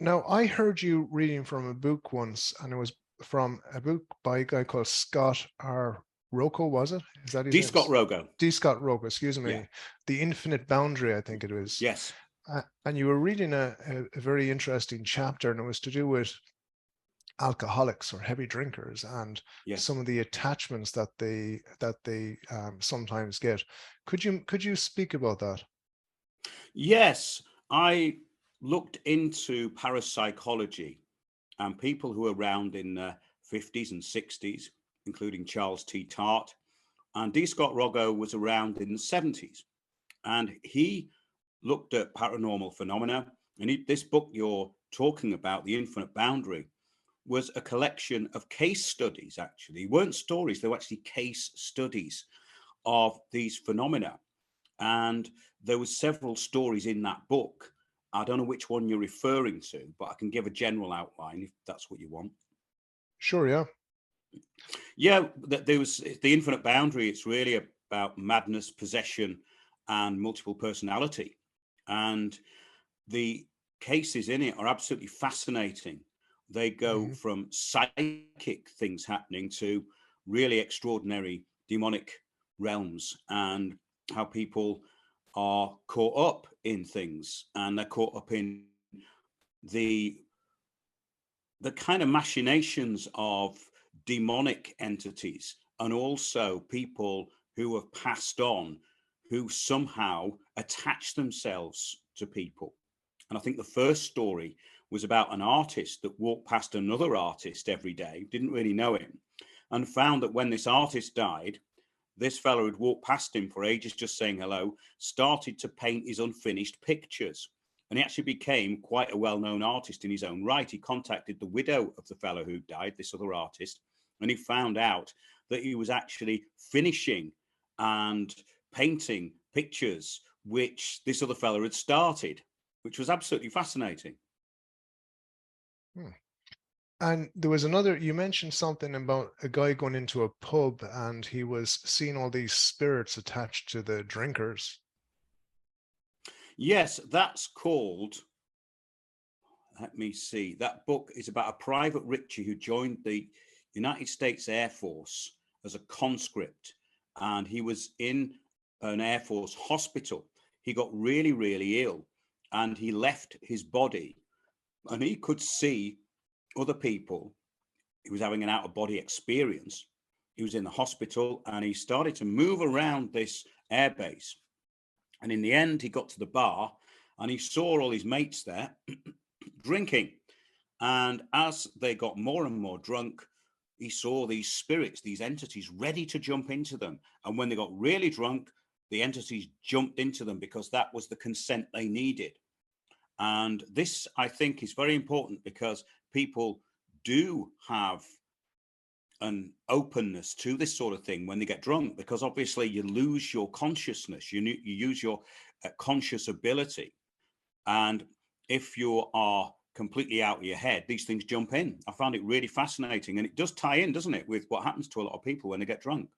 Now, I heard you reading from a book once, and it was from a book by a guy called Scott R. Rocco, was it? Is that his D. name? Scott Rogo. D. Scott Rocco, excuse Yeah. me. The Infinite Boundary, I think it was. Yes. And you were reading a very interesting chapter, and it was to do with alcoholics or heavy drinkers and Yes. some of the attachments that they sometimes get. Could you speak about that? Yes. I looked into parapsychology and people who were around in the 50s and 60s, including Charles T. Tart. And D. Scott Rogo was around in the 70s. And he looked at paranormal phenomena. And this book you're talking about, The Infinite Boundary, was a collection of case studies, actually. They weren't stories, they were actually case studies of these phenomena. And there were several stories in that book. I don't know which one you're referring to, but I can give a general outline if that's what you want. Sure, yeah. Yeah, there was The Infinite Boundary. It's really about madness, possession, and multiple personality. And the cases in it are absolutely fascinating. They go Mhm. from psychic things happening to really extraordinary demonic realms, and how people are caught up in things, and they're caught up in the kind of machinations of demonic entities, and also people who have passed on, who somehow attach themselves to people. And I think the first story was about an artist that walked past another artist every day, didn't really know him, and found that when this artist died, this fellow who'd walked past him for ages just saying hello started to paint his unfinished pictures. And he actually became quite a well-known artist in his own right. He contacted the widow of the fellow who died, this other artist, and he found out that he was actually finishing and painting pictures which this other fellow had started, which was absolutely fascinating. Hmm. And there was another, you mentioned something about a guy going into a pub and he was seeing all these spirits attached to the drinkers. Yes, that's called, let me see, that book is about a private Ritchie who joined the United States Air Force as a conscript, and he was in an Air Force hospital. He got really, really ill, and he left his body, and he could see other people. He was having an out of body experience. He was in the hospital, and he started to move around this airbase. And in the end, he got to the bar and he saw all his mates there drinking. And as they got more and more drunk, he saw these spirits, these entities ready to jump into them. And when they got really drunk, the entities jumped into them because that was the consent they needed. And this, I think, is very important because people do have an openness to this sort of thing when they get drunk, because obviously you lose your consciousness, you use your conscious ability, and if you are completely out of your head, these things jump in. I found it really fascinating, and it does tie in, doesn't it, with what happens to a lot of people when they get drunk.